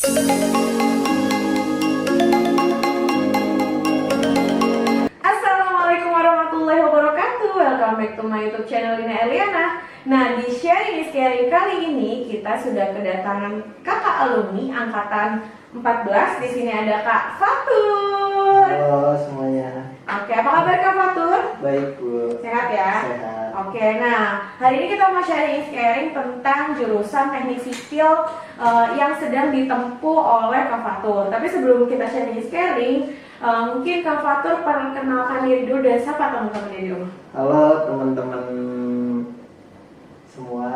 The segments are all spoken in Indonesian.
Assalamualaikum warahmatullahi wabarakatuh. Welcome back to my YouTube channel Lina Eliana. Nah, di sharing is caring kali ini kita sudah kedatangan kakak alumni angkatan 14. Di sini ada Kak Fatur. Halo semuanya. Oke, apa kabar Kak Fatur? Baik Bu. Sehat ya? Sehat. Oke, nah hari ini kita mau sharing is caring tentang jurusan teknik sipil yang sedang ditempuh oleh Kak Fatur. Tapi sebelum kita sharing is caring, mungkin Kak Fatur perkenalkan diri dulu dan siapa teman-teman di rumah. Halo teman-teman semua.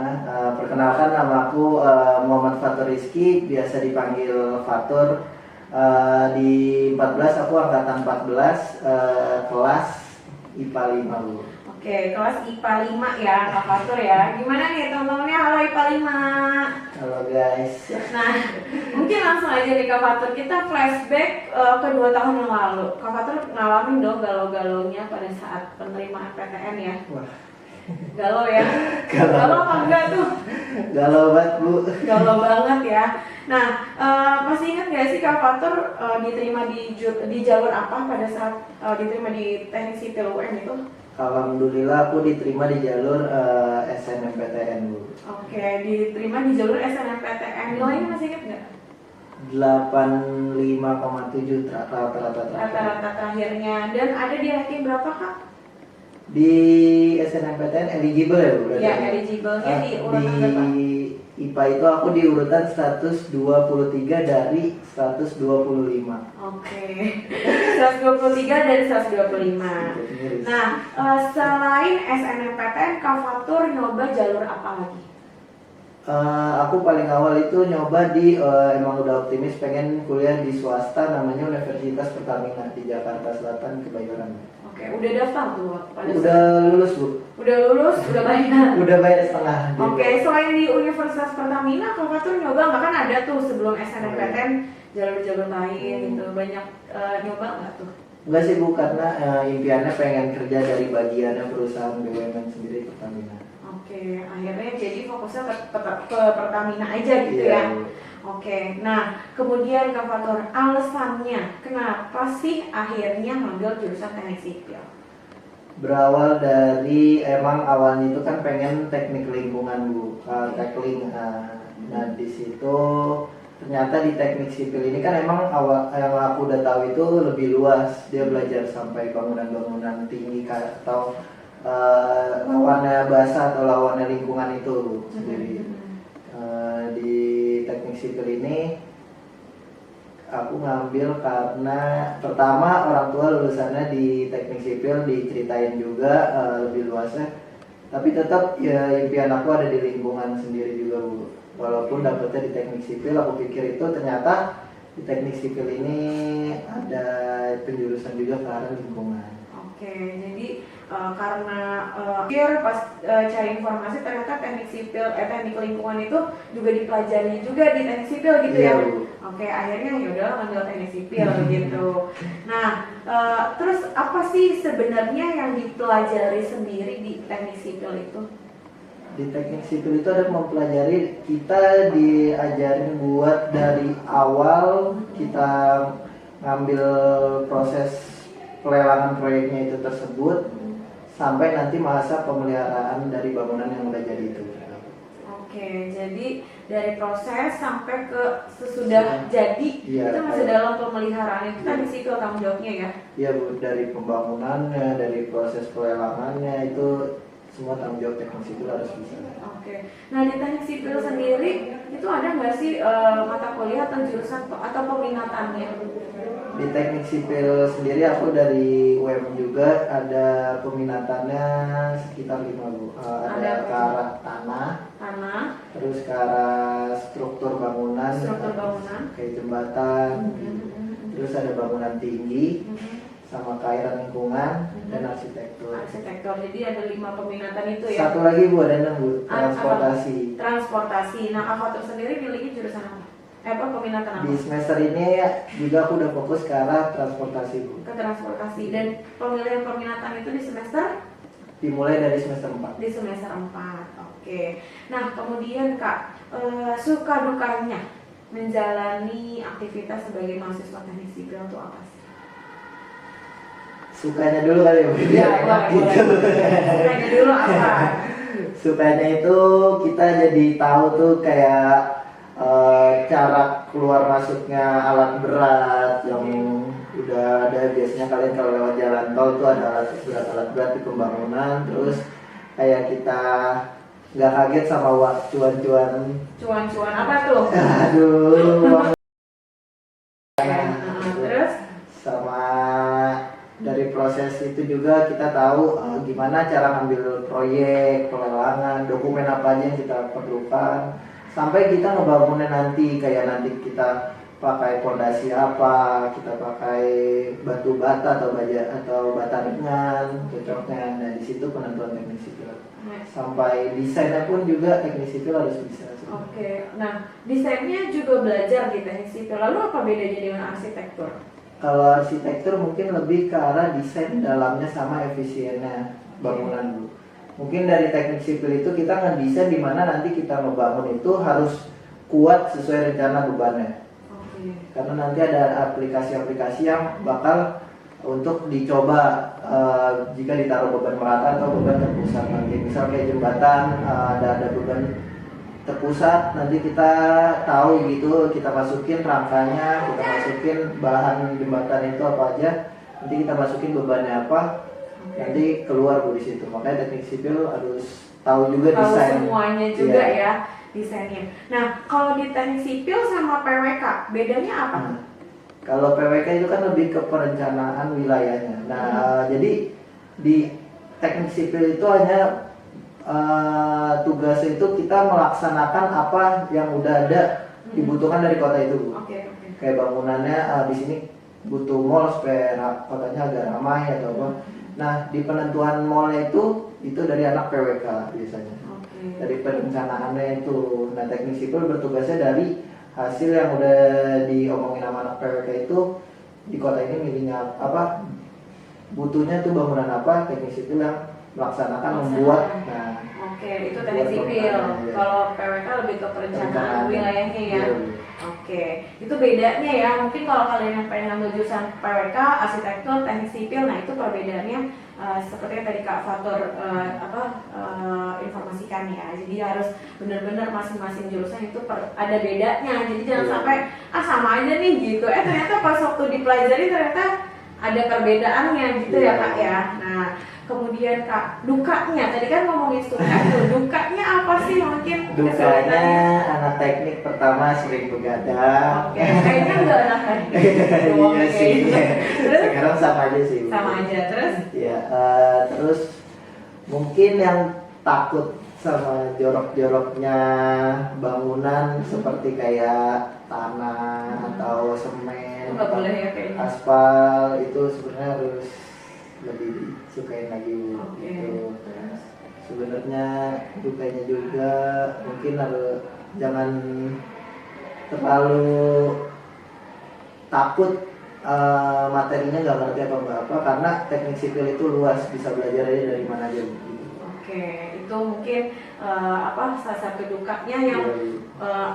Perkenalkan nama aku Muhammad Fatur Rizky, biasa dipanggil Fatur. Di 14 aku angkatan 14, kelas IPA 5 Bu. Oke, kelas IPA 5 ya Kak Fatur ya. Gimana nih teman-temannya? Halo IPA 5. Halo guys. Nah, mungkin langsung aja nih Kak Fatur, kita flashback ke 2 tahun yang lalu. Kak Fatur ngalamin dong galau-galaunya pada saat penerimaan PTN ya. Wah, Galau ya? Galau. Galau apa enggak tuh? galau banget Bu. Galau banget ya. Nah, masih ingat gak sih Kak Fatur diterima di jalur apa pada saat diterima di teknik sipil UN itu? Alhamdulillah aku diterima di jalur SNMPTN Bu. Oke, diterima di jalur SNMPTN. Nilainya masih ingat nggak? 85,7 rata-rata terakhir. Rata-rata terakhirnya. Dan ada di ranking berapa Kak? Di SNMPTN eligible ya Bu? Ya, eligible-nya di urutan di berapa? IPA itu aku di urutan 123 dari 125. Oke, 123 dari 125. Nah, selain SNMPTN, Kak Fatur nyoba jalur apa lagi? Aku paling awal itu nyoba di emang udah optimis pengen kuliah di swasta, namanya Universitas Pertamina di Jakarta Selatan, Kebayoran. Oke, udah daftar tuh pada Udah lulus Bu. Udah lulus, udah bayar. Udah bayar setengah. Oke, selain di Universitas Pertamina, Kak Fatur nyoba nggak, kan ada tuh sebelum SNMPTN jalur-jalur lain gitu, banyak nyoba nggak tuh? Enggak sih Bu, karena impiannya pengen kerja dari bagiannya perusahaan BUMN sendiri Pertamina. Oke, akhirnya jadi fokusnya ke Pertamina aja gitu Iya, ya. Bu. Oke, nah kemudian Kak Fatur, alasannya kenapa sih akhirnya ngambil jurusan teknik sipil? Berawal dari emang awalnya itu kan pengen teknik lingkungan Bu, tekling. Nah di situ ternyata di teknik sipil ini kan emang awal yang aku udah tahu itu lebih luas, dia belajar sampai bangunan-bangunan tinggi atau lawannya bahasa atau lawannya lingkungan itu sendiri. Di teknik sipil ini aku ngambil karena pertama orang tua lulusannya di teknik sipil, diceritain juga lebih luasnya, tapi tetap ya impian aku ada di lingkungan sendiri juga Bu. Walaupun dapetnya di teknik sipil, aku pikir itu ternyata di teknik sipil ini ada penjurusan juga ke arah lingkungan. Oke, jadi karena pikir pas cari informasi ternyata teknik sipil, teknik lingkungan itu juga dipelajari juga di teknik sipil gitu Iya, ya. Bu. Oke, akhirnya yaudah ngambil teknik sipil gitu. Nah, terus apa sih sebenarnya yang dipelajari sendiri di teknik sipil itu? Di teknik sipil itu ada mempelajari, kita diajarin buat dari awal kita ngambil proses pelelangan proyeknya itu tersebut sampai nanti masa pemeliharaan dari bangunan yang udah jadi itu. Oke, jadi dari proses sampai ke sesudah jadi, Iya, itu masih dalam pemeliharaan, itu kan di sipil tanggung jawabnya ya? Iya Bu, dari pembangunannya, dari proses pelelangannya itu semua tanggung jawab teknik sipil harus bisa. Oke, nah di teknik sipil sendiri itu ada nggak sih mata kuliah atau jurusan atau peminatannya? Di teknik sipil sendiri aku dari UM juga ada peminatannya sekitar 5 Bu. Ada ke arah tanah, terus ke arah struktur bangunan, kayak jembatan, terus ada bangunan tinggi, sama keairan lingkungan, dan arsitektur. Jadi ada 5 peminatan itu ya? Satu lagi Bu, ada 6 Bu, transportasi. Transportasi. Nah Kak Fatur sendiri pilihnya jurusan apa? Peminatan apa? Di semester ini juga aku udah fokus ke arah transportasi Bu. Ke transportasi. Dan pemilihan peminatan itu di semester? Dimulai dari semester 4. Di semester 4. Oke. Nah kemudian Kak, suka dukanya menjalani aktivitas sebagai mahasiswa teknik sipil itu apa sih? Sukanya dulu kali ya, Bu. Ya, Enak boleh. Sukanya dulu apa? Sukanya itu kita jadi tahu tuh kayak cara keluar masuknya alat berat yang udah ada. Biasanya kalian kalau lewat jalan tol tuh ada alat berat di pembangunan. Terus kayak kita nggak kaget sama cuan-cuan. Cuan-cuan apa tuh? Aduh. Terus? Sama dari proses itu juga kita tahu gimana cara ngambil proyek, pelelangan, dokumen apa aja yang kita perlukan, sampai kita ngebangunnya nanti. Kayak nanti kita pakai fondasi apa, kita pakai batu bata atau baja atau bata ringan cocoknya. Nah, di situ penentuan teknik sipil. Sampai desainnya pun juga teknik sipil harus bisa. Oke. Nah, desainnya juga belajar di teknik sipil. Lalu apa bedanya dengan arsitektur? Kalau arsitektur mungkin lebih ke arah desain dalamnya sama efisiennya bangunan, Bu. Mungkin dari teknik sipil itu kita ngedesain di mana nanti kita ngebangun itu harus kuat sesuai rencana bebannya. Karena nanti ada aplikasi-aplikasi yang bakal untuk dicoba jika ditaruh beban merata atau beban terpusat. Nanti misal kayak jembatan ada beban terpusat, nanti kita tahu gitu, kita masukin rangkanya, kita masukin bahan jembatan itu apa aja, nanti kita masukin bebannya apa, nanti keluar Bu di situ. Makanya teknik sipil harus tahu juga desain. Tahu semuanya juga ya desainnya. Nah, kalau di teknik sipil sama PWK bedanya apa? Kalau PWK itu kan lebih ke perencanaan wilayahnya. Nah, jadi di teknik sipil itu hanya tugas itu kita melaksanakan apa yang udah ada dibutuhkan dari kota itu, Bu. Kayak bangunannya di sini butuh mall supaya kotanya agak ramai atau apa. Nah, di penentuan mallnya itu dari anak PWK biasanya. Dari perencanaannya itu. Nah, teknik sipil bertugasnya dari hasil yang udah diomongin sama anak PWK itu, di kota ini milihnya apa, butuhnya tuh bangunan apa, teknik sipil yang melaksanakan membuat. Nah, itu teknik sipil. Kalau PWK lebih ke perencanaan wilayahnya ya. Itu bedanya ya. Mungkin kalau kalian yang pengen ngambil jurusan PWK, arsitektur, teknik sipil, nah itu perbedaannya seperti yang tadi Kak Fatur informasikan ya. Jadi harus benar-benar masing-masing jurusan itu ada bedanya. Jadi jangan sampai sama aja nih gitu. Ternyata pas waktu dipelajari ternyata ada perbedaannya gitu ya Kak ya. Nah, kemudian Kak, dukanya, tadi kan ngomongin suka tuh, dukanya apa sih mungkin? Dukanya anak teknik pertama sering begadang. Kayaknya enggak anak teknik. Iya sih. Sekarang sama aja sih. Sama aja, terus? Ya, terus mungkin yang takut sama jorok-joroknya bangunan seperti kayak tanah atau semen, Nggak boleh ya kayaknya. aspal, itu sebenarnya harus lebih disukain lagi gitu. Sebenarnya dukanya juga mungkin harus jangan terlalu takut materinya nggak ngerti apa karena teknik sipil itu luas, bisa belajar aja dari mana aja gitu. Itu mungkin salah satu dukanya yang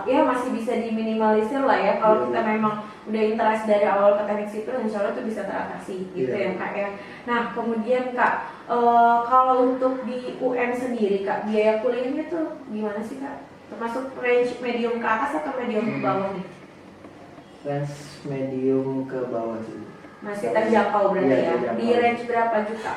ya masih bisa diminimalisir lah ya. Kalau kita memang udah interest dari awal ke teknik sipil, insya Allah itu bisa teratasi gitu ya Kak ya. Nah kemudian Kak, kalau untuk di UM sendiri Kak, biaya kuliahnya tuh gimana sih Kak? Termasuk range medium ke atas atau medium ke bawah nih? Range medium ke bawah sih. Masih terjangkau berarti ya? Terjangkau. Di range berapa juta?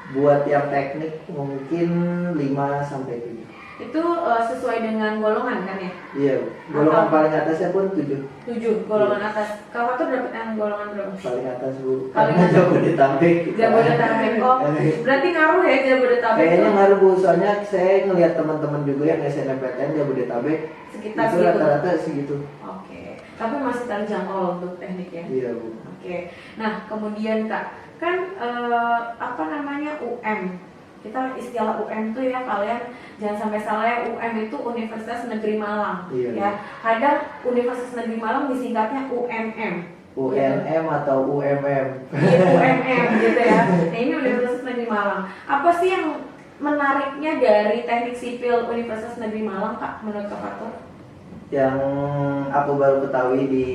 Buat yang teknik mungkin 5-7. Itu sesuai dengan golongan kan ya? Iya, golongan paling atasnya pun 7. 7 golongan atas. Kalau tuh dapat yang golongan berapa? Paling atas Bu. Paling Karena atas. Jabodetabek. Jabodetabek. Oh, berarti ngaruh ya Jabodetabek. Kayaknya tuh ngaruh Bu, soalnya saya ngelihat teman-teman juga yang SNMPTN Jabodetabek sekitar itu segitu. rata-rata segitu. Tapi masih terjangkau untuk teknik ya? Iya Bu. Nah kemudian Kak, kan UM, kita istilah UM tuh ya kalian jangan sampai salah ya, UM itu Universitas Negeri Malang. Iya. Ya, kadang Universitas Negeri Malang disingkatnya UMM. UNM atau UMM. Iya, UMM gitu ya. Nah ini Universitas Negeri Malang. Apa sih yang menariknya dari teknik sipil Universitas Negeri Malang Kak menurut Kak Fatur? Yang aku baru ketahui di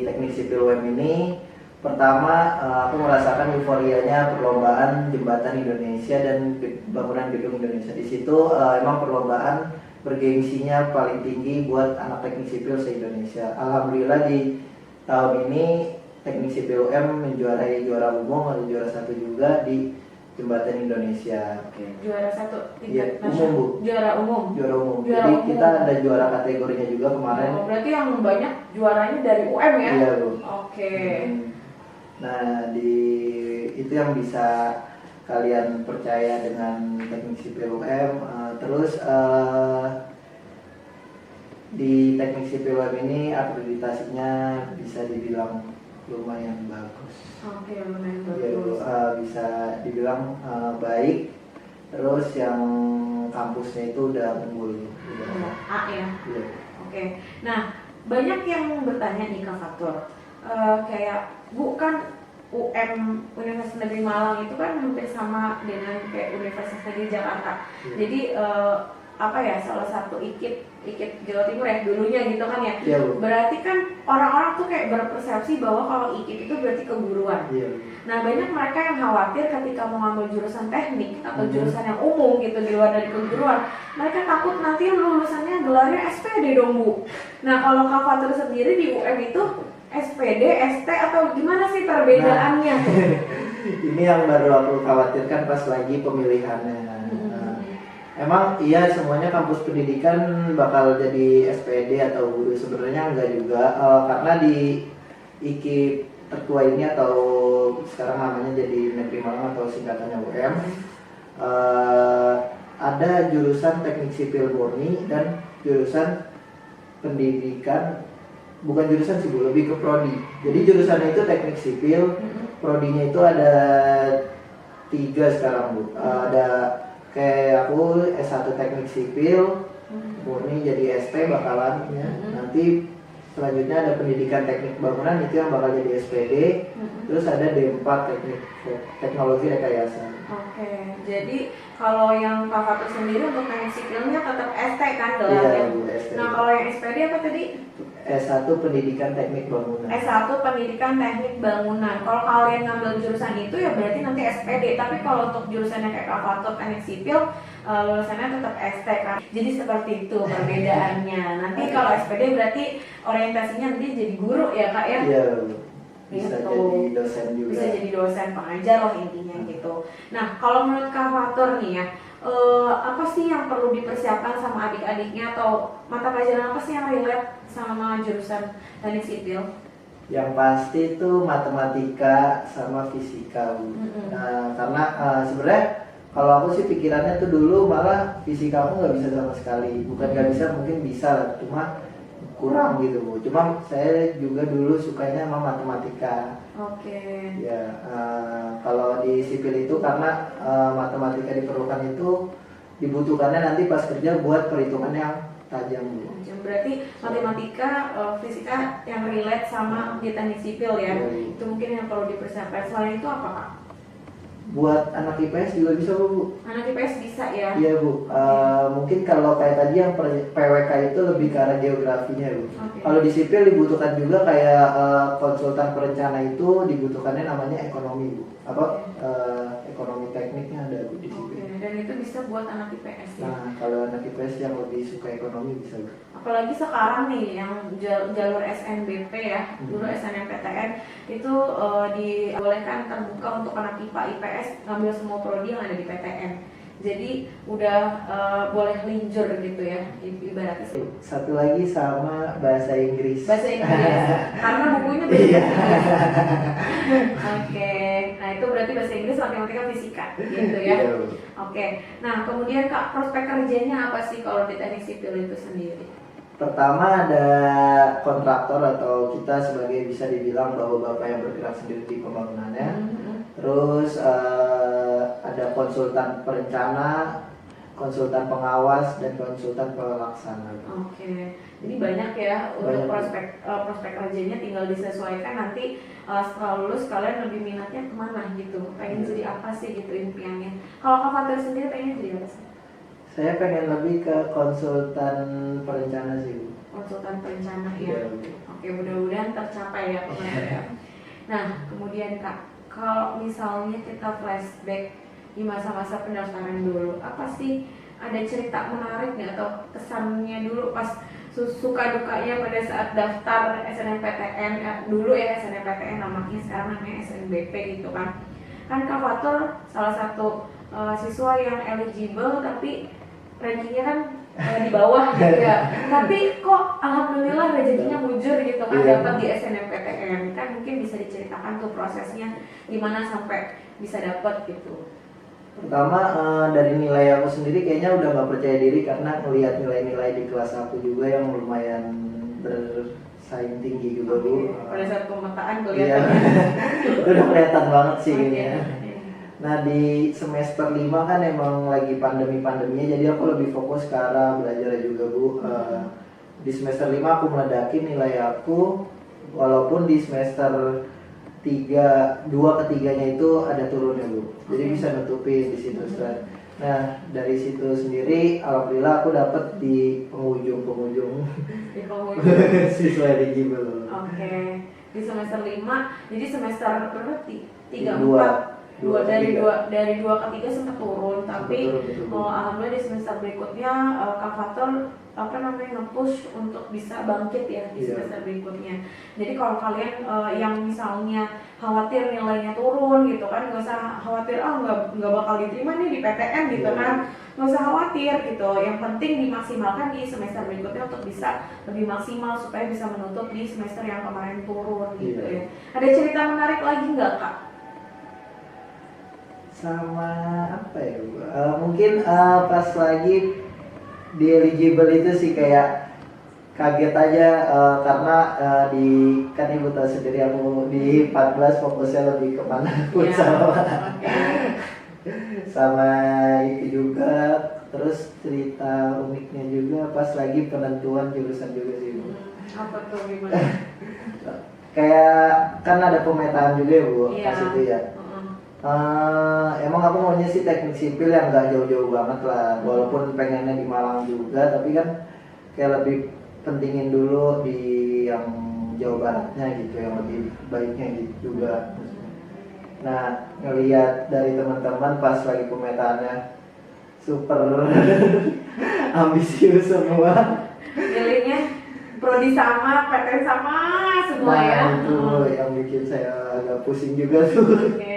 teknik sipil UM ini, pertama aku merasakan euforianya perlombaan jembatan Indonesia dan bangunan gedung Indonesia. Di situ emang perlombaan bergengsinya paling tinggi buat anak teknik sipil se-Indonesia. Alhamdulillah di tahun ini teknik sipil UM menjuarai juara umum atau juara satu juga di jembatan Indonesia. Oke, juara satu Iya, tingkat umum bu. Juara umum. Juara umum. Juara Jadi umum. kita ada juara kategorinya juga kemarin. Oh, berarti yang banyak juaranya dari UM ya? Iya bu. Oke. Nah itu yang bisa kalian percaya dengan teknik sipil UM. Terus di teknik sipil UM ini akreditasinya bisa dibilang lumayan bagus. Oke, lumayan Ya, bagus. bisa dibilang baik. Terus yang kampusnya itu udah unggul. Udah A ya. Iya. Oke. Nah, banyak yang bertanya nih Kak Fatur. Kayak bukan UM Universitas Negeri Malang itu kan hampir sama dengan kayak Universitas Negeri Jakarta. Iya. Jadi apa ya, salah satu IKIP Jawa Timur ya dulunya gitu kan ya. Iya bu. Berarti kan orang-orang tuh kayak berpersepsi bahwa kalau IKIP itu berarti keguruan. Iya. Nah, banyak mereka yang khawatir ketika mau ngambil jurusan teknik atau Mhm. jurusan yang umum gitu di luar dari keguruan. Mereka takut nanti lulusannya gelarnya SPD dong, Bu. Nah, kalau Kak Fatur sendiri di UM itu SPD, ST atau gimana sih perbedaannya? Ini yang baru aku khawatirkan pas lagi pemilihannya. Emang iya semuanya kampus pendidikan bakal jadi SPD atau guru, sebenarnya enggak juga, karena di IKIP tertua ini atau sekarang namanya jadi Negeri Malang atau singkatannya UM, ada jurusan teknik sipil murni dan jurusan pendidikan, bukan jurusan sih Bu, lebih ke prodi. Jadi jurusannya itu teknik sipil, prodinya itu ada 3 sekarang Bu. Ada kayak aku S1 teknik sipil murni jadi ST bakalan ya. Nanti selanjutnya ada pendidikan teknik bangunan itu yang bakal jadi SPD. Terus ada D4 teknik teknologi rekayasa. Oke, jadi kalau yang Kak Fatur sendiri untuk teknik sipilnya tetap ST kan Iya gelarnya? Bu, SPD. Nah, kalau yang SPD apa tadi? S1 pendidikan teknik bangunan. S1 pendidikan teknik bangunan. Kalau kalian ngambil jurusan itu ya berarti nanti SPD. Tapi kalau untuk jurusannya kayak Kak Fatur teknik sipil, lulusannya tetap ST kan. Jadi seperti itu perbedaannya. Nanti kalau SPD berarti orientasinya nanti jadi guru ya Kak ya? Iya Bu. Bisa Gitu. jadi dosen juga. Bisa jadi dosen pengajar lah intinya gitu. Nah, kalau menurut Kak Fatur nih ya, apa sih yang perlu dipersiapkan sama adik-adiknya atau mata pelajaran apa sih yang relate sama jurusan teknik sipil? Yang pasti itu matematika sama fisika Bu. Karena sebenarnya kalau aku sih pikirannya tuh dulu malah fisika aku nggak bisa sama sekali. Bukan nggak bisa, mungkin bisa lah, cuma kurang gitu Bu. Cuma saya juga dulu sukanya sama matematika. Oke. Ya kalau di sipil itu karena matematika diperlukan itu dibutuhkannya nanti pas kerja buat perhitungan yang tajam Bu. Berarti matematika, fisika yang relate sama di teknik sipil ya. Iya. Itu mungkin yang perlu dipersiapkan. Selain itu apa Kak? Buat anak IPS juga bisa Bu. Anak IPS bisa ya? Iya Bu, mungkin kalau kayak tadi yang PWK itu lebih ke arah geografinya Bu. Oke. Kalau di sipil dibutuhkan juga kayak konsultan perencana itu dibutuhkannya namanya ekonomi Bu. Ekonomi tekniknya ada Bu di Oke, sipil. dan itu bisa buat anak IPS ya? Nah kalau anak IPS yang lebih suka ekonomi bisa Bu. Apalagi sekarang nih yang jalur SNBP ya, dulu SNMPTN itu dibolehkan terbuka untuk anak IPA IPS ngambil semua prodi yang ada di PTN. Jadi udah boleh linjur gitu ya ibaratnya sih. Satu lagi sama bahasa Inggris. Bahasa Inggris karena bukunya beda. Iya. Oke, nah itu berarti bahasa Inggris, matematika, fisika gitu ya. Iya, Bu. Oke, nah kemudian Kak, prospek kerjanya apa sih kalau di teknik sipil itu sendiri? Pertama ada kontraktor atau kita sebagai bisa dibilang bahwa bapak yang bergerak sendiri di pembangunannya. Terus ada konsultan perencana, konsultan pengawas dan konsultan pelaksana. Oke, jadi banyak ya untuk Banyak. prospek kerjanya, tinggal disesuaikan nanti setelah lulus kalian lebih minatnya kemana gitu, pengen jadi apa sih gitu impiannya. Kalau Kak Fatur sendiri pengen jadi apa sih? Saya pengen lebih ke konsultan perencana sih Bu. konsultan perencana Iya, ya. Bu. Oke, mudah-mudahan tercapai ya Pak ya. Nah, kemudian Kak, kalau misalnya kita flashback di masa-masa pendaftaran dulu, apa sih ada cerita menarik nggak atau kesannya dulu pas suka dukanya pada saat daftar SNMPTN dulu ya, SNMPTN namanya sekarang namanya SNBP gitu kan. Kan Kak Fatur salah satu siswa yang eligible tapi rankingnya kan di bawah gitu ya. Tapi kok alhamdulillah rezekinya mujur gitu kan Iya. dapat di SNMPTN. Kan mungkin bisa diceritakan tuh prosesnya gimana sampai bisa dapat gitu. Pertama dari nilai aku sendiri kayaknya udah nggak percaya diri karena ngelihat nilai-nilai di kelas aku juga yang lumayan bersaing tinggi juga Bu. Pada saat pemetaan Iya, kelihatannya. itu udah kelihatan banget sih Oke. ini ya. Nah di semester 5 kan emang lagi pandemi-pandeminya, jadi aku lebih fokus ke arah belajar juga Bu. Di semester 5 aku meledakin nilai aku, walaupun di semester 2 ketiganya itu ada turunnya Bu. Jadi Oke. bisa nutupin di situ. Nah dari situ sendiri, alhamdulillah aku dapet di penghujung Di penghujung. siswa eligible. Oke. Di semester 5, jadi semester berapa? 3, Dua. 4, dari 2 ke 3 sempat turun, tapi Betul. alhamdulillah di semester berikutnya Kak Fatur nge-push untuk bisa bangkit ya di Iya. semester berikutnya. Jadi kalau kalian yang misalnya khawatir nilainya turun gitu kan, nggak usah khawatir nggak bakal diterima nih di PTN gitu Iya. kan, nggak usah khawatir gitu. Yang penting dimaksimalkan di semester berikutnya untuk bisa lebih maksimal supaya bisa menutup di semester yang kemarin turun gitu Iya. ya. Ada cerita menarik lagi nggak Kak? Sama apa ya Bu? Mungkin pas lagi di eligible itu sih kayak kaget aja karena kan ibu tahu sendiri aku di 14 fokusnya lebih kemana pun Iya. Oke. sama itu juga. Terus cerita uniknya juga pas lagi penentuan jurusan juga sih Bu. Apa tuh gimana? Kayak kan ada pemetaan juga ya Bu Iya. pas itu ya. Emang aku maunya sih teknik sipil yang nggak jauh-jauh banget lah, walaupun pengennya di Malang juga, tapi kan kayak lebih pentingin dulu di yang Jawa Baratnya gitu, yang lebih baiknya gitu juga. Nah, ngelihat dari teman-teman pas lagi pemetaannya super ambisius semua. Pilihnya prodi sama, PTN sama semua ya. Nah, itu yang bikin saya agak pusing juga tuh. Oke.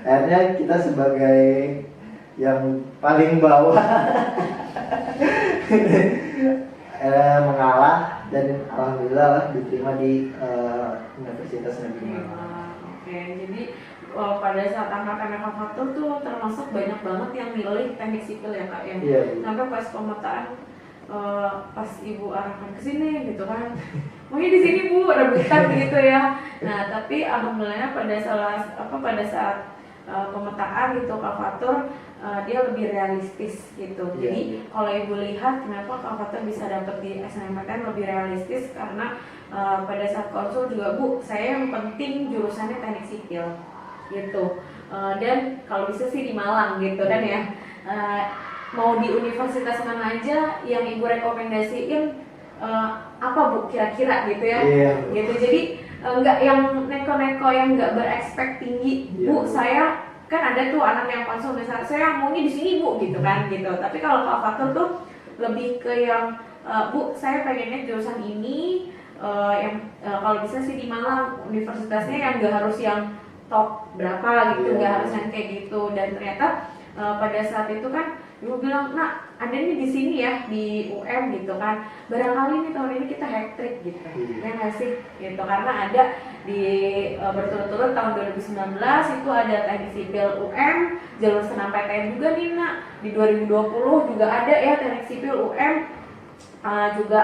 Akhirnya kita sebagai yang paling bawah mengalah dan alhamdulillah lah diterima di Universitas Negeri Malang. Oke, jadi pada saat angkatan Kak Fatur tuh termasuk banyak banget yang milih teknik sipil ya Kak ya. Iya. Sampai pas pemetaan pas ibu arahkan ke sini gitu kan, maunya di sini Bu, rebutan gitu ya. Nah tapi alhamdulillah pada saat pemetaan gitu Kak Fatur dia lebih realistis gitu. Jadi kalau ibu lihat kenapa Kak Fatur bisa dapet di SNMPTN lebih realistis karena pada saat konsul juga Bu, saya yang penting jurusannya teknik sipil gitu. Dan kalau bisa sih di Malang gitu kan ya. Mau di universitas mana aja yang ibu rekomendasiin apa Bu kira-kira gitu ya. Iya. Gitu. Jadi nggak yang neko-neko yang nggak berekspek tinggi. Iya. Bu saya kan ada tuh anak yang konsul misalnya saya maunya di sini Bu gitu kan gitu. Tapi kalau Kak Fatur tuh lebih ke yang Bu saya pengennya jurusan ini yang kalau bisa sih di Malang universitasnya yang nggak harus yang top berapa gitu, nggak harus yang kayak gitu. Dan ternyata pada saat itu kan ibu bilang, nak ada nih di sini ya di UM gitu kan, barangkali nih tahun ini kita hat-trick gitu, ya nggak sih gitu, karena ada di berturut-turut tahun 2019 itu ada teknik sipil UM, jalur SNMPTN juga nih nak, di 2020 juga ada ya teknik sipil UM juga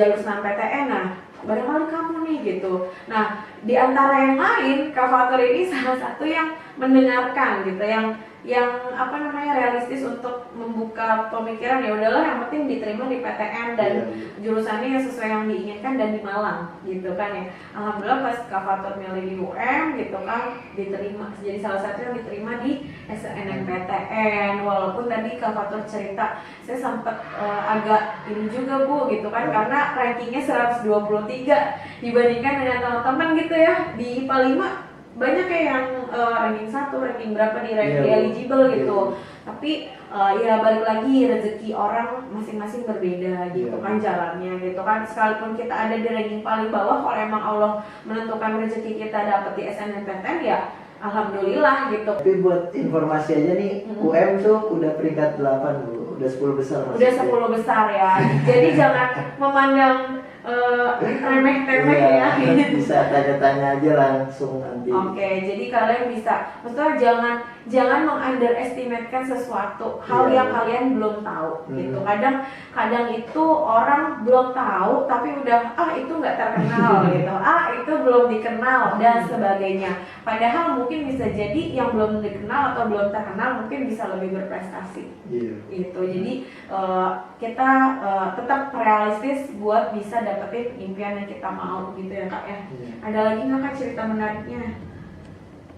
jalur SNMPTN. Nah barangkali kamu nih gitu. Nah di antara yang lain Kak Fatur ini salah satu yang mendengarkan gitu, yang apa namanya realistis untuk membuka pemikiran, ya udahlah yang penting diterima di PTN dan jurusannya yang sesuai yang diinginkan dan di Malang gitu kan ya. Alhamdulillah pas Kak Fatur milih di UM gitu kan diterima, jadi salah satu yang diterima di SNMPTN. Walaupun tadi Kak Fatur cerita saya sempat agak ini juga Bu gitu kan, karena rankingnya 123 dibandingkan dengan teman-teman gitu ya di IPA 5 banyak kayak yang ranking 1, ranking berapa di ranking eligible gitu. Tapi ya balik lagi rezeki orang masing-masing berbeda gitu kan jalannya gitu kan. Sekalipun kita ada di ranking paling bawah, kalau emang Allah menentukan rezeki kita dapat di SNMPTN ya alhamdulillah gitu. Tapi buat informasi aja nih, UM tuh udah peringkat 8 Bu, udah 10 besar. Udah 10 besar ya. Jadi jangan memandang remeh-temeh ya. Bisa tanya-tanya aja langsung nanti. Oke, jadi kalian bisa, maksudnya jangan meng-underestimatekan sesuatu hal yang kalian belum tahu gitu. Kadang itu orang belum tahu tapi udah itu nggak terkenal gitu, itu belum dikenal dan sebagainya. Padahal mungkin bisa jadi yang belum dikenal atau belum terkenal mungkin bisa lebih berprestasi. Gitu. Jadi kita tetap realistis buat bisa dapetin impian yang kita mau gitu ya Kak ya. Ada lagi nggak Kak cerita menariknya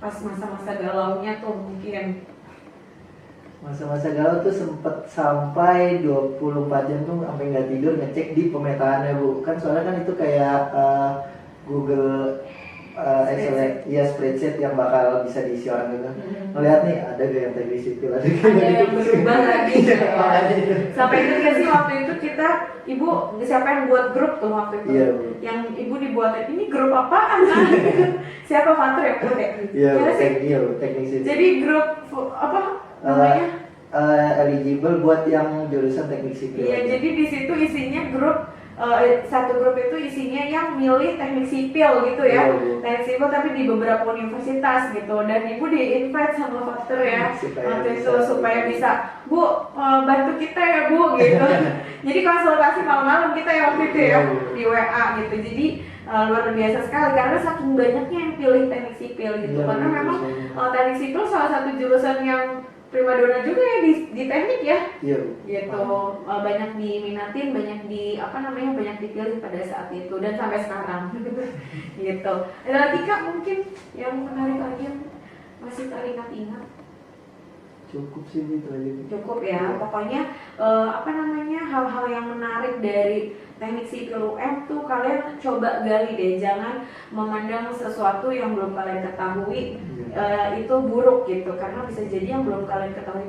pas masa-masa galaunya tuh mungkin? Masa-masa galau tuh sempet sampai 24 jam tuh sampai nggak tidur ngecek di pemetaannya Bu. Kan soalnya kan itu kayak Google Excel ya, spreadsheet yang bakal bisa diisi orang gitu. Ngeliat nih ada gak yang teknik sipil, ada yang berubah lagi. Sampai itu kan sih waktu itu kita, Ibu siapa yang buat grup tuh waktu itu? Yang Ibu dibuatin, ini grup apaan? Siapa Fatur yang buat ya? Teknik sipil. Jadi grup apa namanya? Eligible buat yang jurusan teknik sipil. Iya, jadi di situ isinya grup satu grup itu isinya yang milih teknik sipil gitu ya, teknik sipil tapi di beberapa universitas gitu, dan Ibu di-invite sama Fatur ya waktu itu supaya bisa Bu bantu kita ya Bu gitu. Jadi konsultasi malam-malam kita ya waktu itu ya di WA gitu. Jadi luar biasa sekali karena saking banyaknya yang pilih teknik sipil gitu, karena memang teknik sipil salah satu jurusan yang primadona juga ya di teknik ya. Gitu. Banyak diminatin, banyak banyak dipilih pada saat itu dan sampai sekarang. Gitu. Ada lagi Kak mungkin yang menarik lagi yang masih teringat-ingat? Cukup sih itu aja. Cukup ya. Pokoknya hal-hal yang menarik dari teknik sipil UM tuh kalian coba gali deh, jangan memandang sesuatu yang belum kalian ketahui itu buruk gitu, karena bisa jadi yang belum kalian ketahui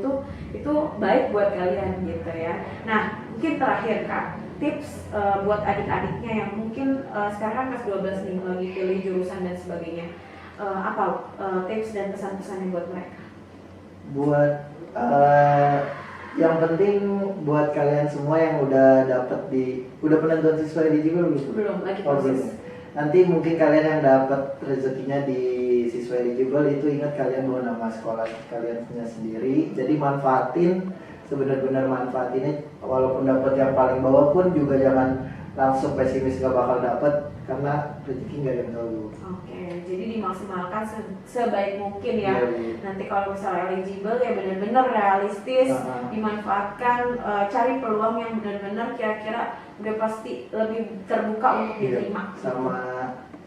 itu baik buat kalian gitu ya. Nah mungkin terakhir Kak, tips buat adik-adiknya yang mungkin sekarang kelas 12 nih lagi pilih jurusan dan sebagainya, apa tips dan pesan-pesannya buat mereka? Buat yang penting buat kalian semua yang udah udah penentuan siswa eligible belum lagi proses. Nanti mungkin kalian yang dapat rezekinya di siswa eligible itu ingat kalian bawa nama sekolah kalian punya sendiri. Jadi sebenar-benar manfaatinnya, walaupun dapat yang paling bawah pun juga jangan langsung pesimis gak bakal dapat, karena rezeki nggak ada yang tahu. Oke, jadi dimaksimalkan sebaik mungkin ya. Nanti kalau misalnya eligible ya benar-benar realistis, dimanfaatkan, cari peluang yang benar-benar kira-kira udah pasti lebih terbuka untuk diterima. Sama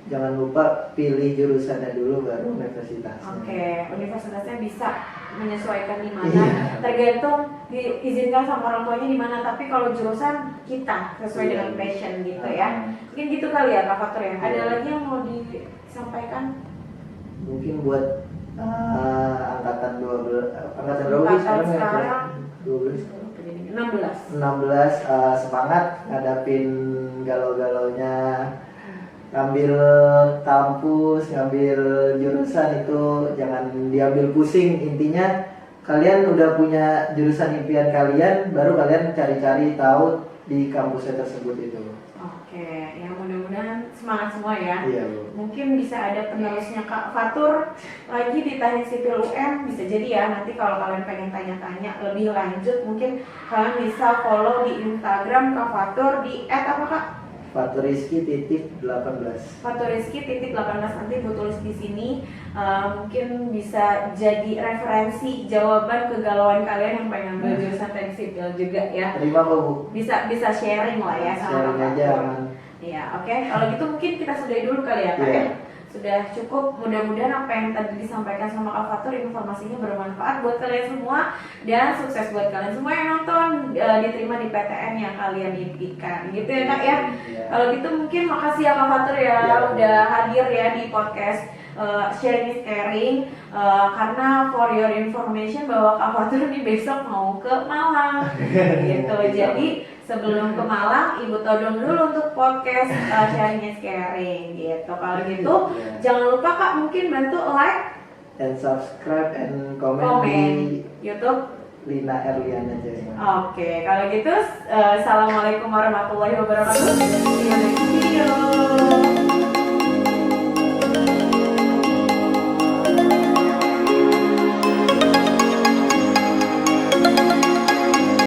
jangan lupa pilih jurusannya dulu baru universitasnya. Oke, universitasnya bisa menyesuaikan di mana, tergantung diizinkan sama orang tuanya di mana. Tapi kalau jurusan kita sesuai dengan passion gitu ya. Mungkin gitu kali ya Kak Fatur ya. Ada lagi yang mau disampaikan? Mungkin buat angkatan 12, angkatan berapa sekarang? 16 semangat ngadapin galau-galaunya, ngambil kampus, ngambil jurusan itu jangan diambil pusing. Intinya kalian udah punya jurusan impian kalian, baru kalian cari-cari tahu di kampusnya tersebut itu. Oke, ya mudah-mudahan semangat semua ya. Iya Bu. Mungkin bisa ada penerusnya Kak Fatur lagi di teknik sipil UM, bisa jadi ya. Nanti kalau kalian pengen tanya-tanya lebih lanjut, mungkin kalian bisa follow di Instagram Kak Fatur di @apa Kak? Faturiski.18. Faturiski.18 nanti Bu tulis di sini. Mungkin bisa jadi referensi jawaban kegalauan kalian yang pengen ambil jurusan teknik sipil juga ya. Terima kok Bu. Bisa sharing lah ya sama Sharing Kak aja Fatur. aman. Iya, oke. Kalau gitu mungkin kita sudahi dulu kali ya, Kak. Iya. Ya? Sudah cukup. Mudah-mudahan apa yang tadi disampaikan sama Kak Fatur informasinya bermanfaat buat kalian semua dan sukses buat kalian semua yang nonton, diterima di PTN yang kalian impikan. Gitu ya, Kak ya. Iya. Kalau gitu mungkin makasih ya Kak Fatur ya Iya. udah hadir ya di podcast Sharing is Caring. Karena for your information bahwa Kak Fatur ini besok mau ke Malang gitu. Jadi sebelum ke Malang, Ibu todong dulu untuk podcast Sharing is Caring gitu. Kalau gitu, Iya. jangan lupa Kak mungkin bantu like, And subscribe and comment komen di YouTube. Lina Erliana Jaima. Oke, kalau gitu, assalamualaikum warahmatullahi wabarakatuh. See you next video.